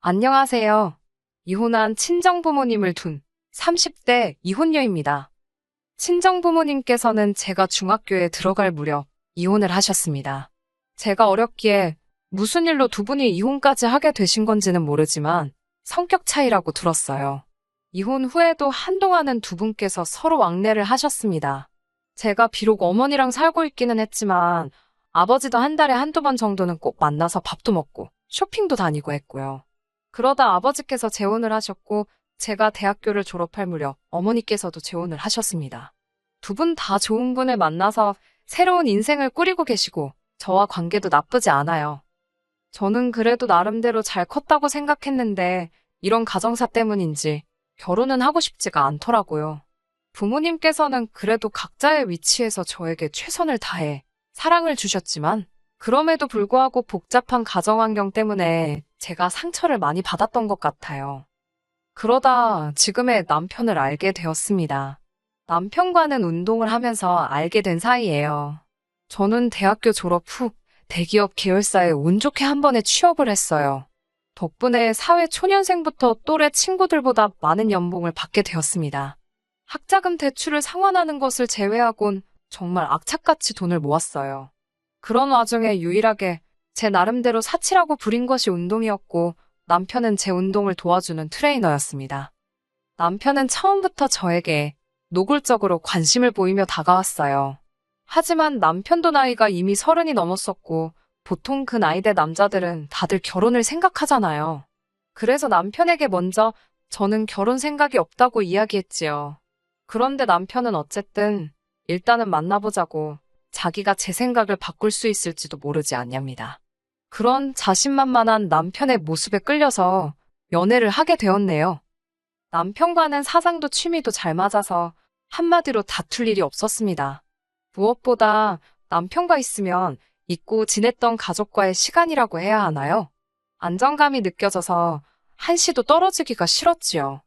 안녕하세요. 이혼한 친정부모님을 둔 30대 이혼녀입니다. 친정부모님께서는 제가 중학교에 들어갈 무렵 이혼을 하셨습니다. 제가 어렸기에 무슨 일로 두 분이 이혼까지 하게 되신 건지는 모르지만 성격 차이라고 들었어요. 이혼 후에도 한동안은 두 분께서 서로 왕래를 하셨습니다. 제가 비록 어머니랑 살고 있기는 했지만 아버지도 한 달에 한두 번 정도는 꼭 만나서 밥도 먹고 쇼핑도 다니고 했고요. 그러다 아버지께서 재혼을 하셨고 제가 대학교를 졸업할 무렵 어머니께서도 재혼을 하셨습니다. 두 분 다 좋은 분을 만나서 새로운 인생을 꾸리고 계시고 저와 관계도 나쁘지 않아요. 저는 그래도 나름대로 잘 컸다고 생각했는데 이런 가정사 때문인지 결혼은 하고 싶지가 않더라고요. 부모님께서는 그래도 각자의 위치에서 저에게 최선을 다해 사랑을 주셨지만 그럼에도 불구하고 복잡한 가정 환경 때문에 제가 상처를 많이 받았던 것 같아요. 그러다 지금의 남편을 알게 되었습니다. 남편과는 운동을 하면서 알게 된 사이예요. 저는 대학교 졸업 후 대기업 계열사에 운 좋게 한 번에 취업을 했어요. 덕분에 사회 초년생부터 또래 친구들보다 많은 연봉을 받게 되었습니다. 학자금 대출을 상환하는 것을 제외하곤 정말 악착같이 돈을 모았어요. 그런 와중에 유일하게 제 나름대로 사치라고 부린 것이 운동이었고 남편은 제 운동을 도와주는 트레이너였습니다. 남편은 처음부터 저에게 노골적으로 관심을 보이며 다가왔어요. 하지만 남편도 나이가 이미 30이 넘었었고 보통 그 나이대 남자들은 다들 결혼을 생각하잖아요. 그래서 남편에게 먼저 저는 결혼 생각이 없다고 이야기했지요. 그런데 남편은 어쨌든 일단은 만나보자고 자기가 제 생각을 바꿀 수 있을지도 모르지 않냐입니다. 그런 자신만만한 남편의 모습에 끌려서 연애를 하게 되었네요. 남편과는 사상도 취미도 잘 맞아서 한마디로 다툴 일이 없었습니다. 무엇보다 남편과 있으면 잊고 지냈던 가족과의 시간이라고 해야 하나요? 안정감이 느껴져서 한시도 떨어지기가 싫었지요.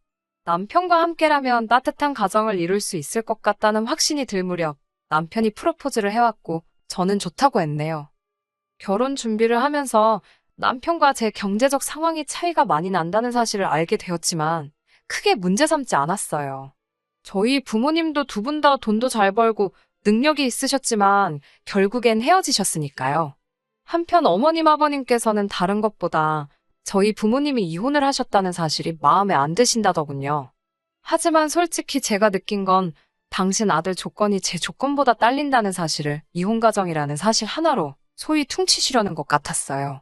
남편과 함께라면 따뜻한 가정을 이룰 수 있을 것 같다는 확신이 들 무렵 남편이 프로포즈를 해왔고 저는 좋다고 했네요. 결혼 준비를 하면서 남편과 제 경제적 상황이 차이가 많이 난다는 사실을 알게 되었지만 크게 문제 삼지 않았어요. 저희 부모님도 두 분 다 돈도 잘 벌고 능력이 있으셨지만 결국엔 헤어지셨으니까요. 한편 어머님 아버님께서는 다른 것보다 저희 부모님이 이혼을 하셨다는 사실이 마음에 안 드신다더군요. 하지만 솔직히 제가 느낀 건 당신 아들 조건이 제 조건보다 딸린다는 사실을 이혼 가정이라는 사실 하나로 소위 퉁치시려는 것 같았어요.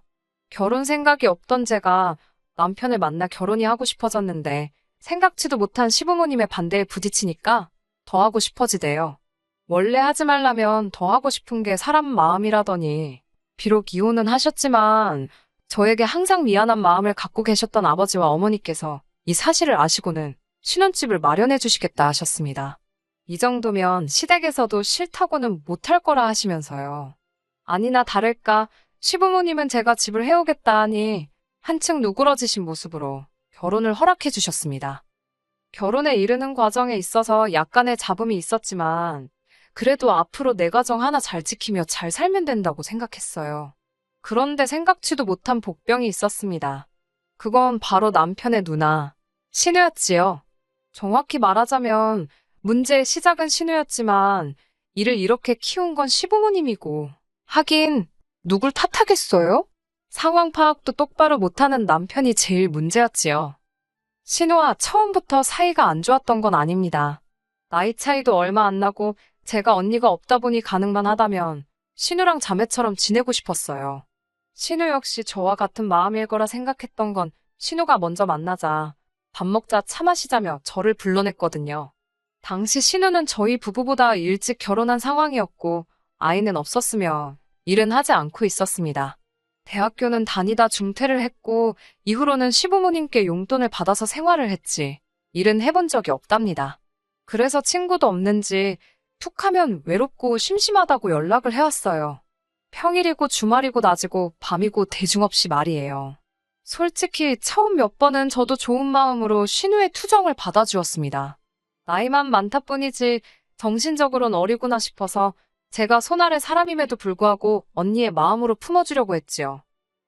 결혼 생각이 없던 제가 남편을 만나 결혼이 하고 싶어졌는데 생각지도 못한 시부모님의 반대에 부딪히니까 더 하고 싶어지대요. 원래 하지 말라면 더 하고 싶은 게 사람 마음이라더니 비록 이혼은 하셨지만 저에게 항상 미안한 마음을 갖고 계셨던 아버지와 어머니께서 이 사실을 아시고는 신혼집을 마련해 주시겠다 하셨습니다. 이 정도면 시댁에서도 싫다고는 못할 거라 하시면서요. 아니나 다를까 시부모님은 제가 집을 해오겠다 하니 한층 누그러지신 모습으로 결혼을 허락해 주셨습니다. 결혼에 이르는 과정에 있어서 약간의 잡음이 있었지만 그래도 앞으로 내 가정 하나 잘 지키며 잘 살면 된다고 생각했어요. 그런데 생각지도 못한 복병이 있었습니다. 그건 바로 남편의 누나, 신우였지요. 정확히 말하자면 문제의 시작은 신우였지만 이를 이렇게 키운 건 시부모님이고 하긴 누굴 탓하겠어요? 상황 파악도 똑바로 못하는 남편이 제일 문제였지요. 신우와 처음부터 사이가 안 좋았던 건 아닙니다. 나이 차이도 얼마 안 나고 제가 언니가 없다 보니 가능만 하다면 신우랑 자매처럼 지내고 싶었어요. 신우 역시 저와 같은 마음일 거라 생각했던 건 신우가 먼저 만나자 밥 먹자 차 마시자며 저를 불러냈거든요. 당시 신우는 저희 부부보다 일찍 결혼한 상황이었고 아이는 없었으며 일은 하지 않고 있었습니다. 대학교는 다니다 중퇴를 했고 이후로는 시부모님께 용돈을 받아서 생활을 했지 일은 해본 적이 없답니다. 그래서 친구도 없는지 툭 하면 외롭고 심심하다고 연락을 해왔어요. 평일이고 주말이고 낮이고 밤이고 대중 없이 말이에요. 솔직히 처음 몇 번은 저도 좋은 마음으로 신우의 투정을 받아주었습니다. 나이만 많다 뿐이지 정신적으로는 어리구나 싶어서 제가 손 아래 사람임에도 불구하고 언니의 마음으로 품어주려고 했지요.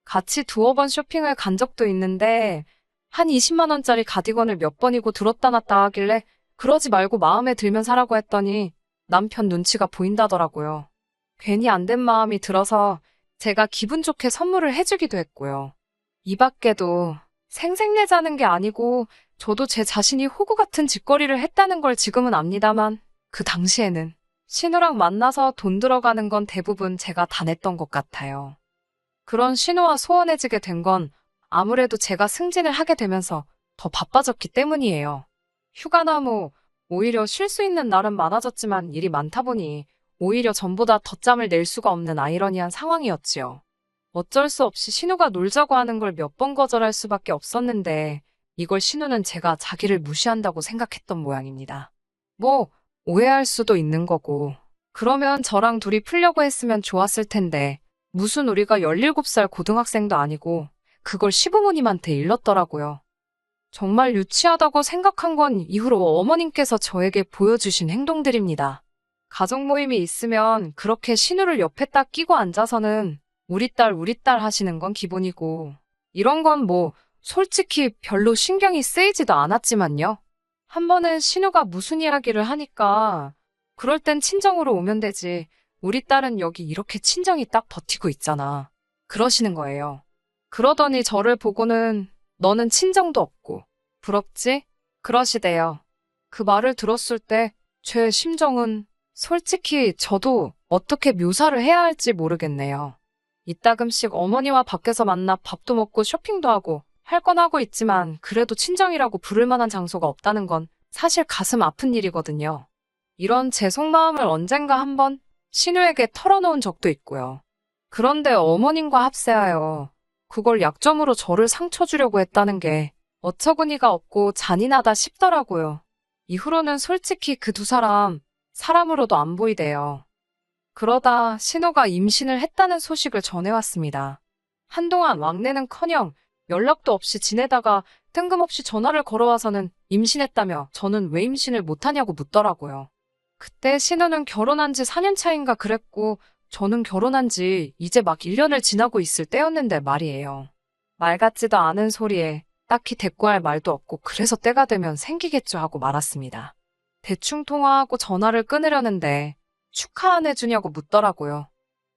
같이 두어 번 쇼핑을 간 적도 있는데 한 20만 원짜리 가디건을 몇 번이고 들었다 놨다 하길래 그러지 말고 마음에 들면 사라고 했더니 남편 눈치가 보인다더라고요. 괜히 안 된 마음이 들어서 제가 기분 좋게 선물을 해주기도 했고요. 이 밖에도 생색내자는 게 아니고 저도 제 자신이 호구 같은 짓거리를 했다는 걸 지금은 압니다만 그 당시에는 신우랑 만나서 돈 들어가는 건 대부분 제가 다 냈던 것 같아요. 그런 신우와 소원해지게 된 건 아무래도 제가 승진을 하게 되면서 더 바빠졌기 때문이에요. 휴가나 오히려 쉴 수 있는 날은 많아졌지만 일이 많다 보니 오히려 전보다 더 짬을 낼 수가 없는 아이러니한 상황이었지요. 어쩔 수 없이 신우가 놀자고 하는 걸 몇 번 거절할 수밖에 없었는데 이걸 신우는 제가 자기를 무시한다고 생각했던 모양입니다. 오해할 수도 있는 거고 그러면 저랑 둘이 풀려고 했으면 좋았을 텐데 무슨 우리가 17살 고등학생도 아니고 그걸 시부모님한테 일렀더라고요. 정말 유치하다고 생각한 건 이후로 어머님께서 저에게 보여주신 행동들입니다. 가족 모임이 있으면 그렇게 신우를 옆에 딱 끼고 앉아서는 우리 딸 하시는 건 기본이고 이런 건 솔직히 별로 신경이 쓰이지도 않았지만요. 한 번은 신우가 무슨 이야기를 하니까 그럴 땐 친정으로 오면 되지. 우리 딸은 여기 이렇게 친정이 딱 버티고 있잖아. 그러시는 거예요. 그러더니 저를 보고는 너는 친정도 없고 부럽지? 그러시대요. 그 말을 들었을 때 제 심정은 솔직히 저도 어떻게 묘사를 해야 할지 모르겠네요. 이따금씩 어머니와 밖에서 만나 밥도 먹고 쇼핑도 하고 할 건 하고 있지만 그래도 친정이라고 부를 만한 장소가 없다는 건 사실 가슴 아픈 일이거든요. 이런 제 속마음을 언젠가 한번 신우에게 털어놓은 적도 있고요. 그런데 어머님과 합세하여 그걸 약점으로 저를 상처 주려고 했다는 게 어처구니가 없고 잔인하다 싶더라고요. 이후로는 솔직히 그 두 사람으로도 안 보이대요. 그러다 신우가 임신을 했다는 소식을 전해왔습니다. 한동안 왕래는커녕 연락도 없이 지내다가 뜬금없이 전화를 걸어와서는 임신했다며 저는 왜 임신을 못하냐고 묻더라고요. 그때 신우는 결혼한 지 4년 차인가 그랬고 저는 결혼한 지 이제 막 1년을 지나고 있을 때였는데 말이에요. 말 같지도 않은 소리에 딱히 대꾸할 말도 없고 그래서 때가 되면 생기겠죠 하고 말았습니다. 대충 통화하고 전화를 끊으려는데 축하 안 해주냐고 묻더라고요.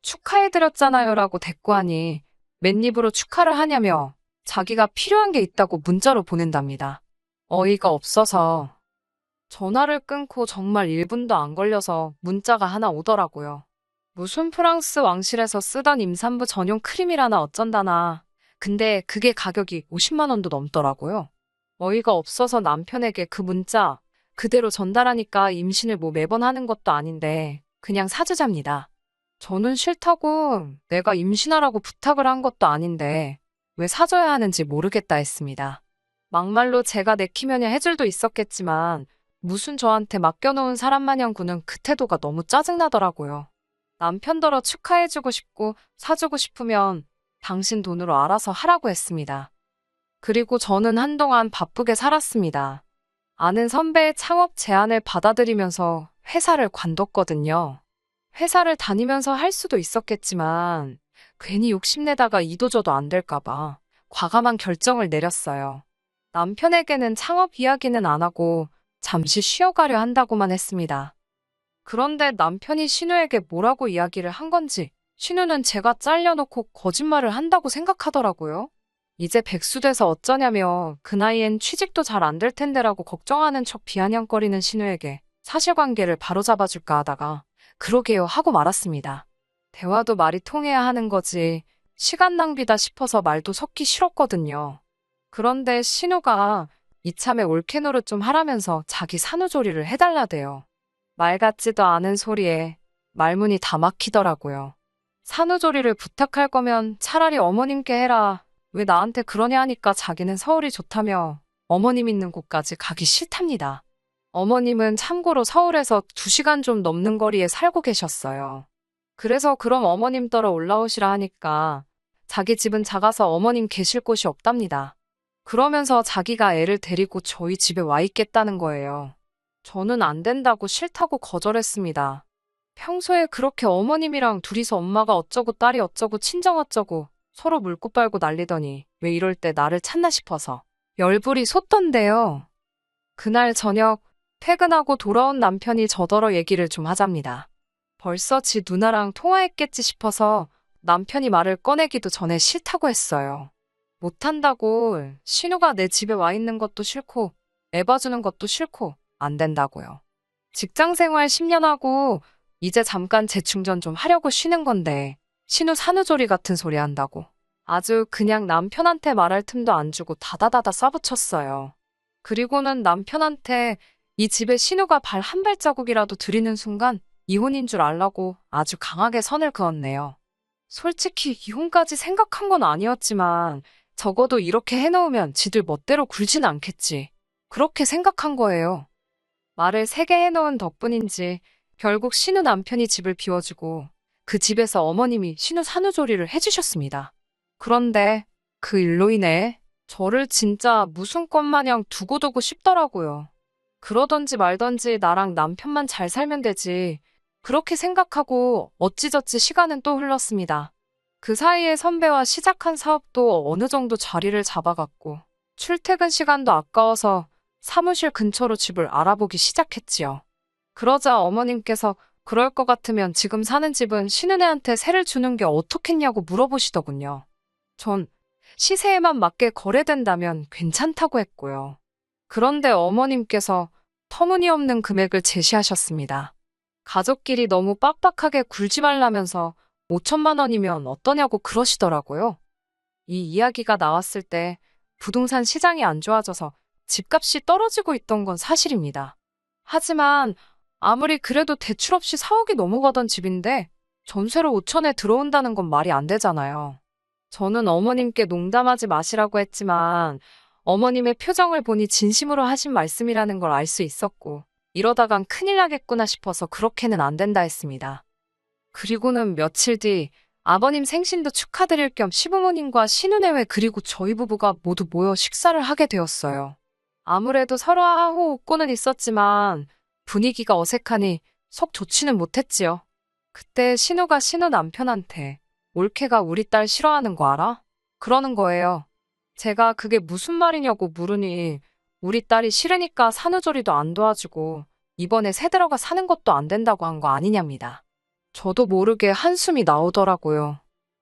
축하해드렸잖아요 라고 대꾸하니 맨입으로 축하를 하냐며 자기가 필요한 게 있다고 문자로 보낸답니다. 어이가 없어서 전화를 끊고 정말 1분도 안 걸려서 문자가 하나 오더라고요. 무슨 프랑스 왕실에서 쓰던 임산부 전용 크림이라나 어쩐다나. 근데 그게 가격이 50만 원도 넘더라고요. 어이가 없어서 남편에게 그 문자 그대로 전달하니까 임신을 매번 하는 것도 아닌데 그냥 사주잡니다. 저는 싫다고 내가 임신하라고 부탁을 한 것도 아닌데 왜 사줘야 하는지 모르겠다 했습니다. 막말로 제가 내키면야 해줄도 있었겠지만 무슨 저한테 맡겨놓은 사람 마냥 구는 그 태도가 너무 짜증나더라고요. 남편더러 축하해주고 싶고 사주고 싶으면 당신 돈으로 알아서 하라고 했습니다. 그리고 저는 한동안 바쁘게 살았습니다. 아는 선배의 창업 제안을 받아들이면서 회사를 관뒀거든요. 회사를 다니면서 할 수도 있었겠지만 괜히 욕심내다가 이도저도 안 될까봐 과감한 결정을 내렸어요. 남편에게는 창업 이야기는 안 하고 잠시 쉬어가려 한다고만 했습니다. 그런데 남편이 신우에게 뭐라고 이야기를 한 건지 신우는 제가 잘려놓고 거짓말을 한다고 생각하더라고요. 이제 백수돼서 어쩌냐며 그 나이엔 취직도 잘 안 될 텐데라고 걱정하는 척 비아냥거리는 신우에게 사실관계를 바로잡아줄까 하다가 그러게요 하고 말았습니다. 대화도 말이 통해야 하는 거지 시간 낭비다 싶어서 말도 섞기 싫었거든요. 그런데 신우가 이참에 올케 노릇 좀 하라면서 자기 산후조리를 해달라대요. 말 같지도 않은 소리에 말문이 다 막히더라고요. 산후조리를 부탁할 거면 차라리 어머님께 해라. 왜 나한테 그러냐 하니까 자기는 서울이 좋다며 어머님 있는 곳까지 가기 싫답니다. 어머님은 참고로 서울에서 2시간 좀 넘는 거리에 살고 계셨어요. 그래서 그럼 어머님 따라 올라오시라 하니까 자기 집은 작아서 어머님 계실 곳이 없답니다. 그러면서 자기가 애를 데리고 저희 집에 와 있겠다는 거예요. 저는 안 된다고 싫다고 거절했습니다. 평소에 그렇게 어머님이랑 둘이서 엄마가 어쩌고 딸이 어쩌고 친정 어쩌고 서로 물고 빨고 난리더니 왜 이럴 때 나를 찾나 싶어서 열불이 솟던데요. 그날 저녁 퇴근하고 돌아온 남편이 저더러 얘기를 좀 하잡니다. 벌써 지 누나랑 통화했겠지 싶어서 남편이 말을 꺼내기도 전에 싫다고 했어요. 못한다고, 신우가 내 집에 와 있는 것도 싫고 애 봐주는 것도 싫고 안 된다고요. 직장 생활 10년 하고 이제 잠깐 재충전 좀 하려고 쉬는 건데 신우 산후조리 같은 소리 한다고. 아주 그냥 남편한테 말할 틈도 안 주고 다다다다 쏴붙였어요. 그리고는 남편한테 이 집에 신우가 발 한 발자국이라도 들이는 순간 이혼인 줄 알라고 아주 강하게 선을 그었네요. 솔직히 이혼까지 생각한 건 아니었지만 적어도 이렇게 해놓으면 지들 멋대로 굴진 않겠지. 그렇게 생각한 거예요. 말을 3개 해놓은 덕분인지 결국 신우 남편이 집을 비워주고 그 집에서 어머님이 신우 산후조리를 해주셨습니다. 그런데 그 일로 인해 저를 진짜 무슨 꽃마냥 두고두고 싶더라고요. 그러던지 말던지 나랑 남편만 잘 살면 되지. 그렇게 생각하고 어찌저찌 시간은 또 흘렀습니다. 그 사이에 선배와 시작한 사업도 어느 정도 자리를 잡아갔고 출퇴근 시간도 아까워서 사무실 근처로 집을 알아보기 시작했지요. 그러자 어머님께서 그럴 것 같으면 지금 사는 집은 신은혜한테 세를 주는 게 어떻겠냐고 물어보시더군요. 전 시세에만 맞게 거래된다면 괜찮다고 했고요. 그런데 어머님께서 터무니없는 금액을 제시하셨습니다. 가족끼리 너무 빡빡하게 굴지 말라면서 5천만 원이면 어떠냐고 그러시더라고요. 이 이야기가 나왔을 때 부동산 시장이 안 좋아져서 집값이 떨어지고 있던 건 사실입니다. 하지만 아무리 그래도 대출 없이 4억이 넘어가던 집인데 전세로 5천에 들어온다는 건 말이 안 되잖아요. 저는 어머님께 농담하지 마시라고 했지만 어머님의 표정을 보니 진심으로 하신 말씀이라는 걸 알 수 있었고 이러다간 큰일 나겠구나 싶어서 그렇게는 안 된다 했습니다. 그리고는 며칠 뒤 아버님 생신도 축하드릴 겸 시부모님과 신우내외 그리고 저희 부부가 모두 모여 식사를 하게 되었어요. 아무래도 서로 하호 웃고는 있었지만 분위기가 어색하니 속 좋지는 못했지요. 그때 신우가 신우 남편한테 올케가 우리 딸 싫어하는 거 알아? 그러는 거예요. 제가 그게 무슨 말이냐고 물으니 우리 딸이 싫으니까 산후조리도 안 도와주고 이번에 새 들어가 사는 것도 안 된다고 한 거 아니냐입니다. 저도 모르게 한숨이 나오더라고요.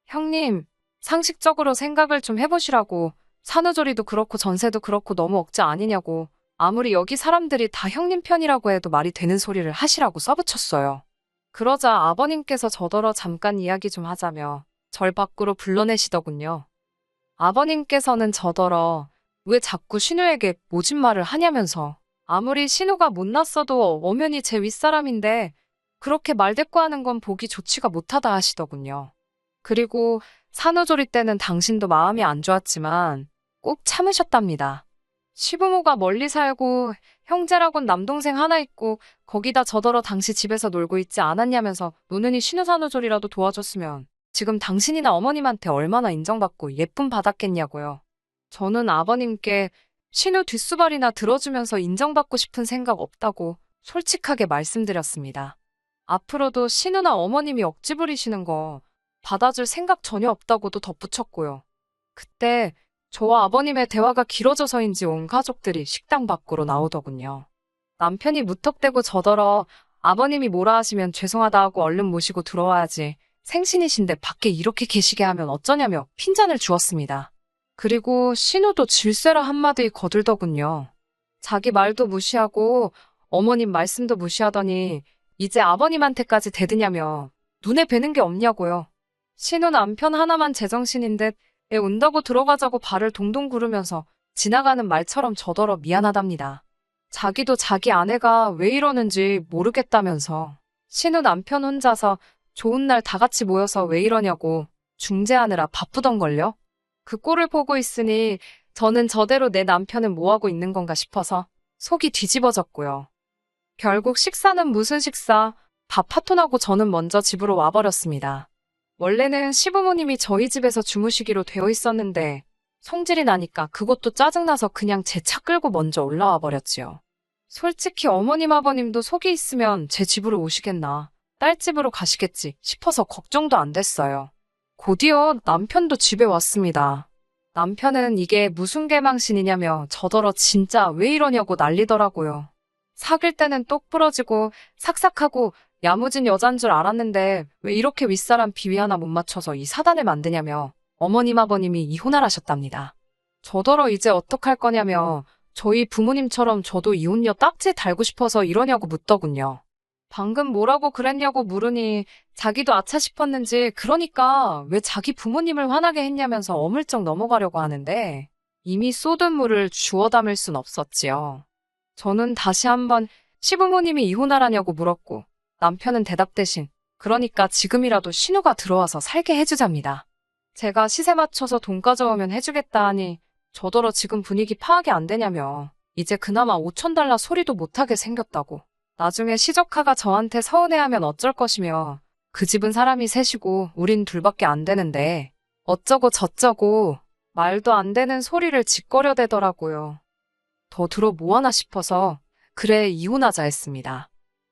형님, 상식적으로 생각을 좀 해보시라고. 산후조리도 그렇고 전세도 그렇고 너무 억지 아니냐고. 아무리 여기 사람들이 다 형님 편이라고 해도 말이 되는 소리를 하시라고 써붙였어요. 그러자 아버님께서 저더러 잠깐 이야기 좀 하자며 절 밖으로 불러내시더군요. 아버님께서는 저더러 왜 자꾸 신우에게 모진 말을 하냐면서 아무리 신우가 못났어도 엄연히 제 윗사람인데 그렇게 말대꾸하는 건 보기 좋지가 못하다 하시더군요. 그리고 산후조리 때는 당신도 마음이 안 좋았지만 꼭 참으셨답니다. 시부모가 멀리 살고 형제라곤 남동생 하나 있고 거기다 저더러 당시 집에서 놀고 있지 않았냐면서 노는이 신우 산후조리라도 도와줬으면 지금 당신이나 어머님한테 얼마나 인정받고 예쁨 받았겠냐고요. 저는 아버님께 신우 뒷수발이나 들어주면서 인정받고 싶은 생각 없다고 솔직하게 말씀드렸습니다. 앞으로도 신우나 어머님이 억지 부리시는 거 받아줄 생각 전혀 없다고도 덧붙였고요. 그때 저와 아버님의 대화가 길어져서인지 온 가족들이 식당 밖으로 나오더군요. 남편이 무턱대고 저더러 아버님이 뭐라 하시면 죄송하다 하고 얼른 모시고 들어와야지. 생신이신데 밖에 이렇게 계시게 하면 어쩌냐며 핀잔을 주었습니다. 그리고 신우도 질세라 한마디 거들더군요. 자기 말도 무시하고 어머님 말씀도 무시하더니 이제 아버님한테까지 대드냐며 눈에 뵈는 게 없냐고요. 신우 남편 하나만 제정신인 듯 애 운다고 들어가자고 발을 동동 구르면서 지나가는 말처럼 저더러 미안하답니다. 자기도 자기 아내가 왜 이러는지 모르겠다면서 신우 남편 혼자서 좋은 날 다 같이 모여서 왜 이러냐고 중재하느라 바쁘던걸요. 그 꼴을 보고 있으니 저는 저대로 내 남편은 뭐하고 있는 건가 싶어서 속이 뒤집어졌고요. 결국 식사는 무슨 식사, 밥 한 톤하고 저는 먼저 집으로 와버렸습니다. 원래는 시부모님이 저희 집에서 주무시기로 되어 있었는데 성질이 나니까 그것도 짜증나서 그냥 제 차 끌고 먼저 올라와 버렸지요. 솔직히 어머님 아버님도 속이 있으면 제 집으로 오시겠나, 딸 집으로 가시겠지 싶어서 걱정도 안 됐어요. 곧이어 남편도 집에 왔습니다. 남편은 이게 무슨 개망신이냐며 저더러 진짜 왜 이러냐고 난리더라고요. 사귈 때는 똑 부러지고 삭삭하고 야무진 여잔 줄 알았는데 왜 이렇게 윗사람 비위 하나 못 맞춰서 이 사단을 만드냐며 어머님 아버님이 이혼하라셨답니다. 저더러 이제 어떡할 거냐며 저희 부모님처럼 저도 이혼녀 딱지 달고 싶어서 이러냐고 묻더군요. 방금 뭐라고 그랬냐고 물으니 자기도 아차 싶었는지 그러니까 왜 자기 부모님을 화나게 했냐면서 어물쩍 넘어가려고 하는데 이미 쏟은 물을 주워 담을 순 없었지요. 저는 다시 한번 시부모님이 이혼하라냐고 물었고 남편은 대답 대신 그러니까 지금이라도 신우가 들어와서 살게 해주잡니다. 제가 시세 맞춰서 돈 가져오면 해주겠다 하니 저더러 지금 분위기 파악이 안 되냐며 이제 그나마 5,000달러 소리도 못하게 생겼다고. 나중에 시조카가 저한테 서운해하면 어쩔 것이며 그 집은 사람이 셋이고 우린 둘밖에 안 되는데 어쩌고 저쩌고 말도 안 되는 소리를 짓거려대더라고요. 더 들어 뭐하나 싶어서 그래 이혼하자 했습니다.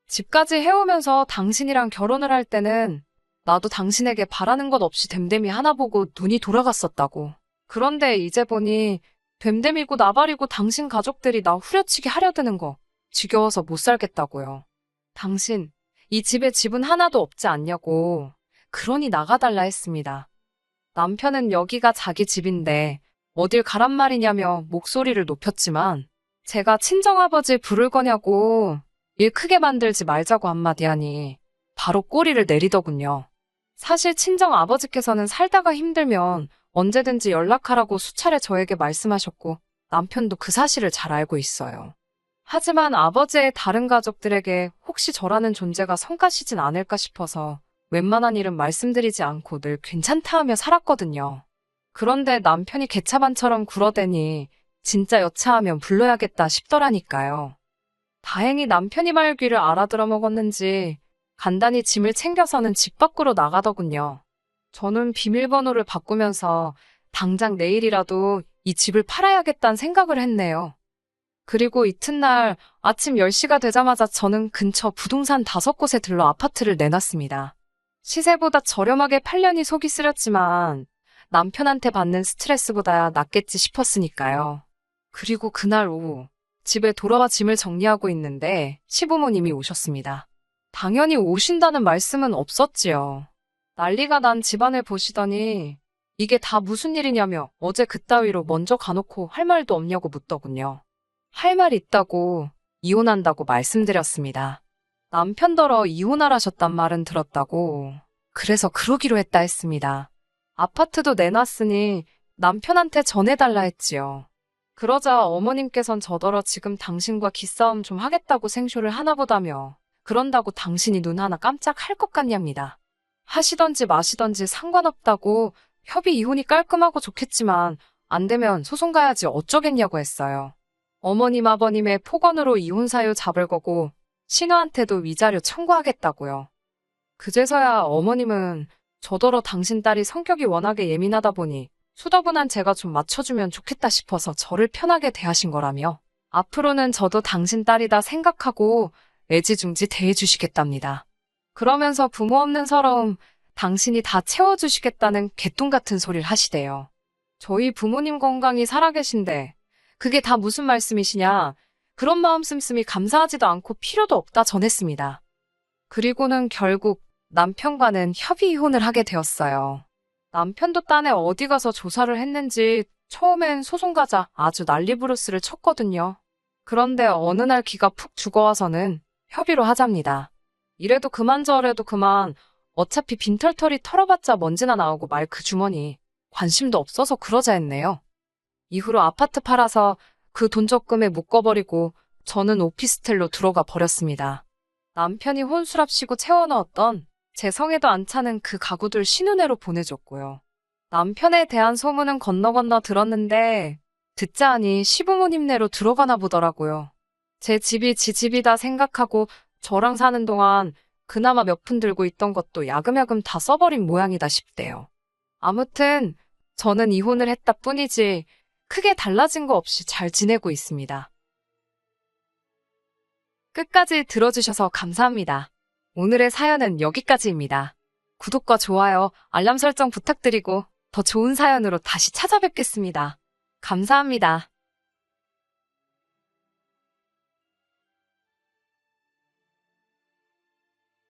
집까지 해오면서 당신이랑 결혼을 할 때는 나도 당신에게 바라는 것 없이 됨됨이 하나 보고 눈이 돌아갔었다고. 그런데 이제 보니 됨됨이고 나발이고 당신 가족들이 나 후려치기 하려드는 거 지겨워서 못 살겠다고요. 당신, 이 집에 집은 하나도 없지 않냐고. 그러니 나가달라 했습니다. 남편은 여기가 자기 집인데 어딜 가란 말이냐며 목소리를 높였지만 제가 친정아버지 부를 거냐고 일 크게 만들지 말자고 한마디 하니 바로 꼬리를 내리더군요. 사실 친정아버지께서는 살다가 힘들면 언제든지 연락하라고 수차례 저에게 말씀하셨고 남편도 그 사실을 잘 알고 있어요. 하지만 아버지의 다른 가족들에게 혹시 저라는 존재가 성가시진 않을까 싶어서 웬만한 일은 말씀드리지 않고 늘 괜찮다 하며 살았거든요. 그런데 남편이 개차반처럼 굴어대니 진짜 여차하면 불러야겠다 싶더라니까요. 다행히 남편이 말 귀를 알아들어 먹었는지 간단히 짐을 챙겨서는 집 밖으로 나가더군요. 저는 비밀번호를 바꾸면서 당장 내일이라도 이 집을 팔아야겠다는 생각을 했네요. 그리고 이튿날 아침 10시가 되자마자 저는 근처 부동산 5곳에 들러 아파트를 내놨습니다. 시세보다 저렴하게 팔려니 속이 쓰렸지만 남편한테 받는 스트레스보다야 낫겠지 싶었으니까요. 그리고 그날 오후 집에 돌아와 짐을 정리하고 있는데 시부모님이 오셨습니다. 당연히 오신다는 말씀은 없었지요. 난리가 난 집안을 보시더니 이게 다 무슨 일이냐며 어제 그따위로 먼저 가놓고 할 말도 없냐고 묻더군요. 할 말 있다고 이혼한다고 말씀드렸습니다. 남편더러 이혼하라셨단 말은 들었다고. 그래서 그러기로 했다 했습니다. 아파트도 내놨으니 남편한테 전해달라 했지요. 그러자 어머님께선 저더러 지금 당신과 기싸움 좀 하겠다고 생쇼를 하나 보다며 그런다고 당신이 눈 하나 깜짝 할 것 같냐입니다. 하시던지 마시던지 상관없다고 협의 이혼이 깔끔하고 좋겠지만 안 되면 소송 가야지 어쩌겠냐고 했어요. 어머님 아버님의 폭언으로 이혼 사유 잡을 거고 신우한테도 위자료 청구하겠다고요. 그제서야 어머님은 저더러 당신 딸이 성격이 워낙에 예민하다 보니 수더분한 제가 좀 맞춰주면 좋겠다 싶어서 저를 편하게 대하신 거라며 앞으로는 저도 당신 딸이다 생각하고 애지중지 대해주시겠답니다. 그러면서 부모 없는 서러움 당신이 다 채워주시겠다는 개똥 같은 소리를 하시대요. 저희 부모님 건강히 살아계신데 그게 다 무슨 말씀이시냐. 그런 마음 씀씀이 감사하지도 않고 필요도 없다 전했습니다. 그리고는 결국 남편과는 협의 이혼을 하게 되었어요. 남편도 딴에 어디 가서 조사를 했는지 처음엔 소송 가자 아주 난리부르스를 쳤거든요. 그런데 어느 날 기가 푹 죽어와서는 협의로 하잡니다. 이래도 그만 저래도 그만 어차피 빈털털이 털어봤자 먼지나 나오고 말 그 주머니 관심도 없어서 그러자 했네요. 이후로 아파트 팔아서 그 돈 적금에 묶어버리고 저는 오피스텔로 들어가 버렸습니다. 남편이 혼수랍시고 채워넣었던 제 성에도 안 차는 그 가구들 신은혜로 보내줬고요. 남편에 대한 소문은 건너 들었는데 듣자 하니 시부모님네로 들어가나 보더라고요. 제 집이 지 집이다 생각하고 저랑 사는 동안 그나마 몇 푼 들고 있던 것도 야금야금 다 써버린 모양이다 싶대요. 아무튼 저는 이혼을 했다 뿐이지 크게 달라진 거 없이 잘 지내고 있습니다. 끝까지 들어주셔서 감사합니다. 오늘의 사연은 여기까지입니다. 구독과 좋아요, 알람 설정 부탁드리고 더 좋은 사연으로 다시 찾아뵙겠습니다. 감사합니다.